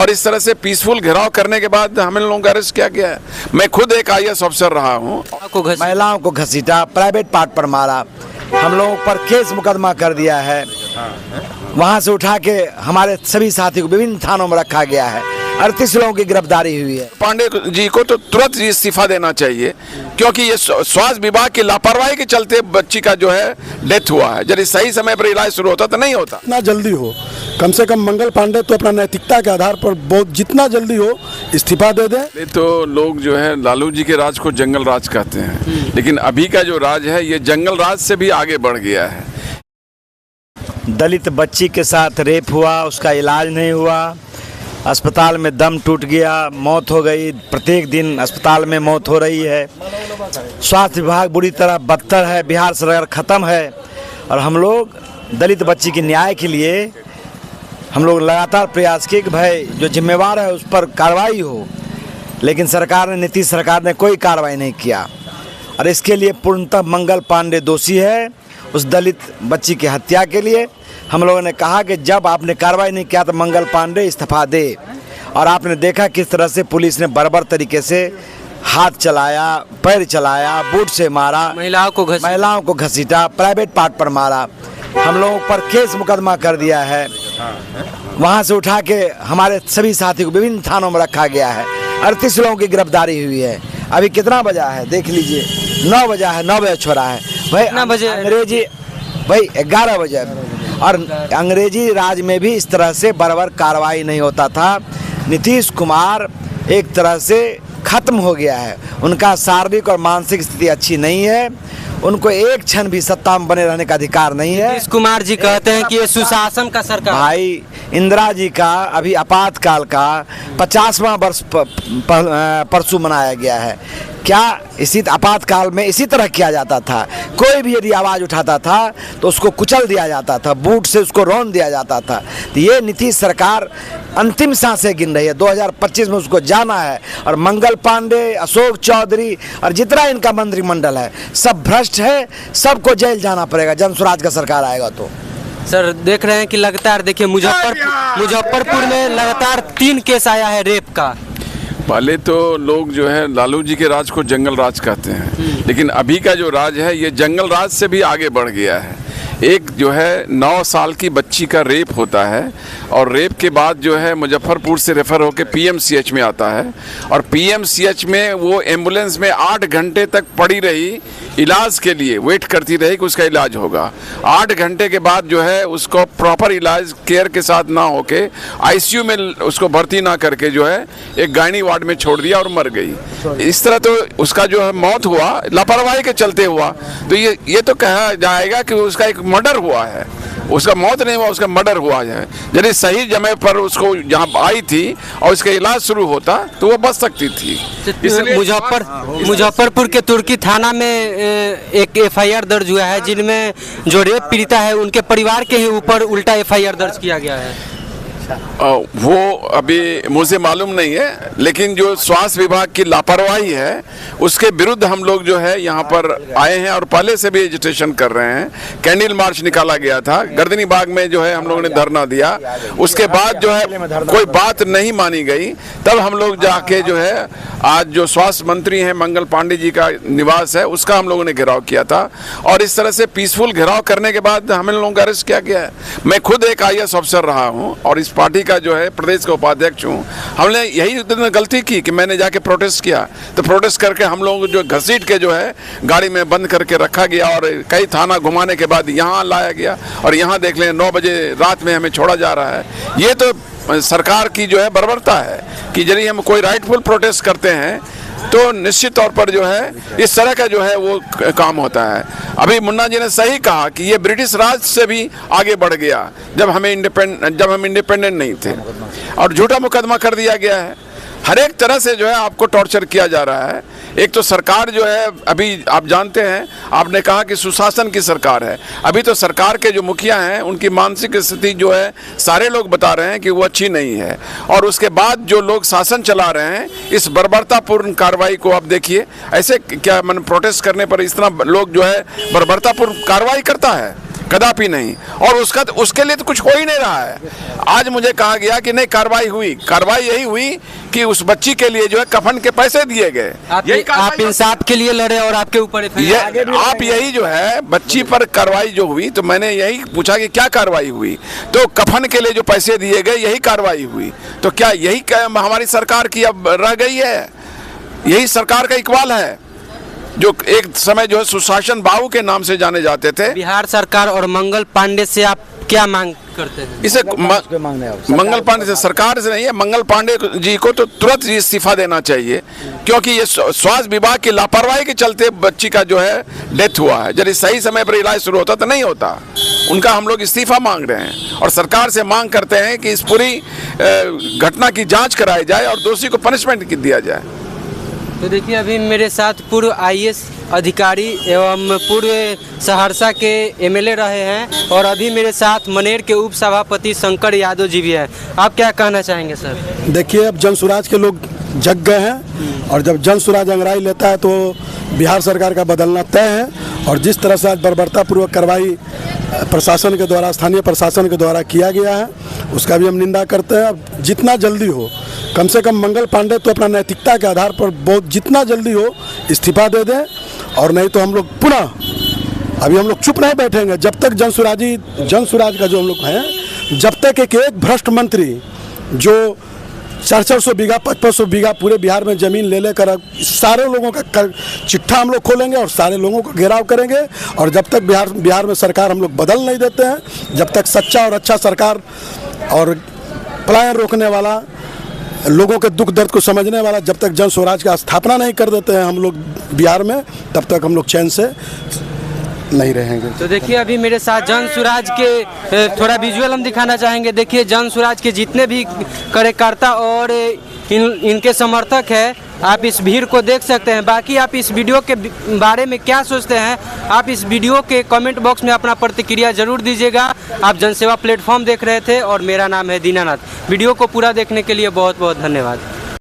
और इस तरह से पीसफुल घेराव करने के बाद हम लोगों का अरेस्ट किया गया है। मैं खुद एक IAS ऑफिसर रहा हूँ। महिलाओं को घसीटा, प्राइवेट पार्ट पर मारा, हम लोगों पर केस मुकदमा कर दिया है। वहाँ से उठा के हमारे सभी साथी को विभिन्न थानों में रखा गया है। 38 लोगों की गिरफ्तारी हुई है। पांडे जी को तो तुरंत इस्तीफा देना चाहिए, क्योंकि ये स्वास्थ्य विभाग की लापरवाही के चलते बच्ची का जो है डेथ हुआ है। यदि सही समय पर इलाज शुरू होता तो नहीं होता। जितना जल्दी हो, कम से कम मंगल पांडे तो अपना नैतिकता के आधार पर बहुत जितना जल्दी हो इस्तीफा दे दें। तो लोग जो है लालू जी के राज को जंगल राज कहते हैं, लेकिन अभी का जो राज है ये जंगल राज से भी आगे बढ़ गया है। दलित बच्ची के साथ रेप हुआ, उसका इलाज नहीं हुआ, अस्पताल में दम टूट गया, मौत हो गई। प्रत्येक दिन अस्पताल में मौत हो रही है। स्वास्थ्य विभाग बुरी तरह बदतर है, बिहार सरकार ख़त्म है। और हम लोग दलित बच्ची के न्याय के लिए हम लोग लगातार प्रयास किए कि भाई जो जिम्मेवार है उस पर कार्रवाई हो, लेकिन नीतीश सरकार ने कोई कार्रवाई नहीं किया। और इसके लिए पूर्णतः मंगल पांडे दोषी है। उस दलित बच्ची की हत्या के लिए हम लोगों ने कहा कि जब आपने कार्रवाई नहीं किया तो मंगल पांडे इस्तीफा दे। और आपने देखा किस तरह से पुलिस ने बर्बर तरीके से हाथ चलाया, पैर चलाया, बूट से मारा, महिलाओं को घसीटा, प्राइवेट पार्ट पर मारा, हम लोगों पर केस मुकदमा कर दिया है। वहाँ से उठा के हमारे सभी साथी को विभिन्न थानों में रखा गया है। 38 लोगों की गिरफ्तारी हुई है। अभी कितना बजा है देख लीजिए, 9 बजा है, 9 बजे छोड़ा है भाई। अंग्रेजी भाई 11 बजे। और अंग्रेजी राज में भी इस तरह से बराबर कार्रवाई नहीं होता था। नीतीश कुमार एक तरह से खत्म हो गया है। उनका शारीरिक और मानसिक स्थिति अच्छी नहीं है। उनको एक क्षण भी सत्ता में बने रहने का अधिकार नहीं है। नीतीश कुमार जी कहते हैं कि ये सुशासन का सरकार। भाई इंदिरा जी का अभी आपातकाल का 50वां वर्ष परसों मनाया गया है। क्या इसी आपातकाल में इसी तरह किया जाता था? कोई भी यदि आवाज़ उठाता था तो उसको कुचल दिया जाता था, बूट से उसको रौंद दिया जाता था। तो ये नीतीश सरकार अंतिम सांसें गिन रही है। 2025 में उसको जाना है। और मंगल पांडे, अशोक चौधरी और जितना इनका मंत्रिमंडल है सब भ्रष्ट है। सबको जेल जाना पड़ेगा जन स्वराज का सरकार आएगा तो। सर देख रहे हैं कि लगातार देखिए मुजफ्फरपुर में लगातार 3 केस आया है रेप का। पहले तो लोग जो है लालू जी के राज को जंगल राज कहते हैं, लेकिन अभी का जो राज है ये जंगल राज से भी आगे बढ़ गया है। एक जो है 9 साल की बच्ची का रेप होता है और रेप के बाद जो है मुजफ्फरपुर से रेफ़र होकर PMCH में आता है। और PMCH में वो एम्बुलेंस में 8 घंटे तक पड़ी रही, इलाज के लिए वेट करती रही कि उसका इलाज होगा। 8 घंटे के बाद जो है उसको प्रॉपर इलाज केयर के साथ ना होके ICU में उसको भर्ती ना करके जो है एक गायनी वार्ड में छोड़ दिया और मर गई। इस तरह तो उसका जो है मौत हुआ लापरवाही के चलते हुआ। तो ये तो कहा जाएगा कि उसका एक मर्डर हुआ है। उसका मौत नहीं हुआ, उसका मर्डर हुआ है। यदि सही समय पर उसको जहाँ आई थी और उसका इलाज शुरू होता तो वो बच सकती थी। इसलिए मुजफ्फरपुर के तुर्की थाना में एक FIR दर्ज हुआ है, जिनमें जो रेप पीड़िता है उनके परिवार के ही ऊपर उल्टा FIR दर्ज किया गया है। वो अभी मुझे मालूम नहीं है, लेकिन जो स्वास्थ्य विभाग की लापरवाही है उसके विरुद्ध हम लोग जो है यहाँ पर आए हैं और पहले से भी एजिटेशन कर रहे हैं। कैंडल मार्च निकाला गया था, गर्दनी बाग में जो है हम लोगों ने धरना दिया। उसके बाद जो है कोई बात नहीं मानी गई, तब हम लोग जाके जो है आज जो स्वास्थ्य मंत्री हैं मंगल पांडे जी का निवास है उसका हम लोगों ने घेराव किया था। और इस तरह से पीसफुल घेराव करने के बाद हम लोगों का अरेस्ट किया गया है। मैं खुद एक IAS ऑफिसर रहा हूँ और इस पार्टी का जो है प्रदेश का उपाध्यक्ष हूँ। हमने यही गलती की कि मैंने जाके प्रोटेस्ट किया, तो प्रोटेस्ट करके हम लोग जो घसीट के जो है गाड़ी में बंद करके रखा गया और कई थाना घुमाने के बाद यहाँ लाया गया। और यहाँ देख लें 9 बजे रात में हमें छोड़ा जा रहा है। ये तो सरकार की जो है बर्बरता है कि यदि हम कोई राइटफुल प्रोटेस्ट करते हैं तो निश्चित तौर पर जो है इस तरह का जो है वो काम होता है। अभी मुन्ना जी ने सही कहा कि ये ब्रिटिश राज से भी आगे बढ़ गया जब हम इंडिपेंडेंट नहीं थे और झूठा मुकदमा कर दिया गया है। हर एक तरह से जो है आपको टॉर्चर किया जा रहा है। एक तो सरकार जो है अभी आप जानते हैं, आपने कहा कि सुशासन की सरकार है। अभी तो सरकार के जो मुखिया हैं उनकी मानसिक स्थिति जो है सारे लोग बता रहे हैं कि वो अच्छी नहीं है। और उसके बाद जो लोग शासन चला रहे हैं इस बर्बरतापूर्ण कार्रवाई को आप देखिए। ऐसे क्या प्रोटेस्ट करने पर इतना लोग जो है बर्बरतापूर्ण कार्रवाई करता है? कदापि नहीं। और उसके लिए तो कुछ हो ही नहीं रहा है। आज मुझे कहा गया कि नहीं कार्रवाई हुई, कार्रवाई यही हुई कि उस बच्ची के लिए जो है कफन के पैसे दिए गए। आप इंसाफ के लिए लड़े और आपके ऊपर आप यही जो है बच्ची पर कार्रवाई जो हुई, तो मैंने यही पूछा कि क्या कार्रवाई हुई, तो कफन के लिए जो पैसे दिए गए यही कार्रवाई हुई। तो क्या यही हमारी सरकार की अब रह गई है? यही सरकार का इकबाल है जो एक समय जो है सुशासन बाबू के नाम से जाने जाते थे। बिहार सरकार और मंगल पांडे से आप क्या मांग करते हैं? इसे मंगल पांडे से, सरकार से नहीं है, मंगल पांडे जी को तो तुरंत इस्तीफा देना चाहिए, क्योंकि ये स्वास्थ्य विभाग की लापरवाही के चलते बच्ची का जो है डेथ हुआ है। यदि सही समय पर इलाज शुरू होता तो नहीं होता। उनका हम लोग इस्तीफा मांग रहे हैं और सरकार से मांग करते हैं कि इस पूरी घटना की जांच कराई जाए और दोषी को पनिशमेंट दिया जाए। तो देखिए, अभी मेरे साथ पूर्व IAS अधिकारी एवं पूर्व सहरसा के MLA रहे हैं और अभी मेरे साथ मनेर के उप सभापति शंकर यादव जी भी हैं। आप क्या कहना चाहेंगे सर? देखिए, अब जन सुराज के लोग जग गए हैं और जब जन सुराज अंगड़ाई लेता है तो बिहार सरकार का बदलना तय है। और जिस तरह से आज बर्बरतापूर्वक कार्रवाई प्रशासन के द्वारा, स्थानीय प्रशासन के द्वारा किया गया है, उसका भी हम निंदा करते हैं। अब जितना जल्दी हो, कम से कम मंगल पांडे तो अपना नैतिकता के आधार पर बहुत जितना जल्दी हो इस्तीफा दे दें, और नहीं तो हम लोग पुनः, अभी हम लोग चुप नहीं बैठेंगे जब तक जन सुराज का जो हम लोग हैं, जब तक एक भ्रष्ट मंत्री जो 400 बीघा 500 बीघा पूरे बिहार में ज़मीन ले लेकर सारे लोगों का चिट्ठा हम लोग खोलेंगे और सारे लोगों को घेराव करेंगे। और जब तक बिहार में सरकार हम लोग बदल नहीं देते हैं, जब तक सच्चा और अच्छा सरकार और पलायन रोकने वाला, लोगों के दुख दर्द को समझने वाला जब तक जन स्वराज का स्थापना नहीं कर देते हैं हम लोग बिहार में, तब तक हम लोग चैन से नहीं रहेंगे। तो देखिए, अभी मेरे साथ जन सुराज के थोड़ा विजुअल हम दिखाना चाहेंगे। देखिए, जन सुराज के जितने भी कार्यकर्ता और इनके समर्थक हैं, आप इस भीड़ को देख सकते हैं। बाकी आप इस वीडियो के बारे में क्या सोचते हैं, आप इस वीडियो के कमेंट बॉक्स में अपना प्रतिक्रिया जरूर दीजिएगा। आप जनसेवा प्लेटफॉर्म देख रहे थे और मेरा नाम है दीनानाथ। वीडियो को पूरा देखने के लिए बहुत बहुत धन्यवाद।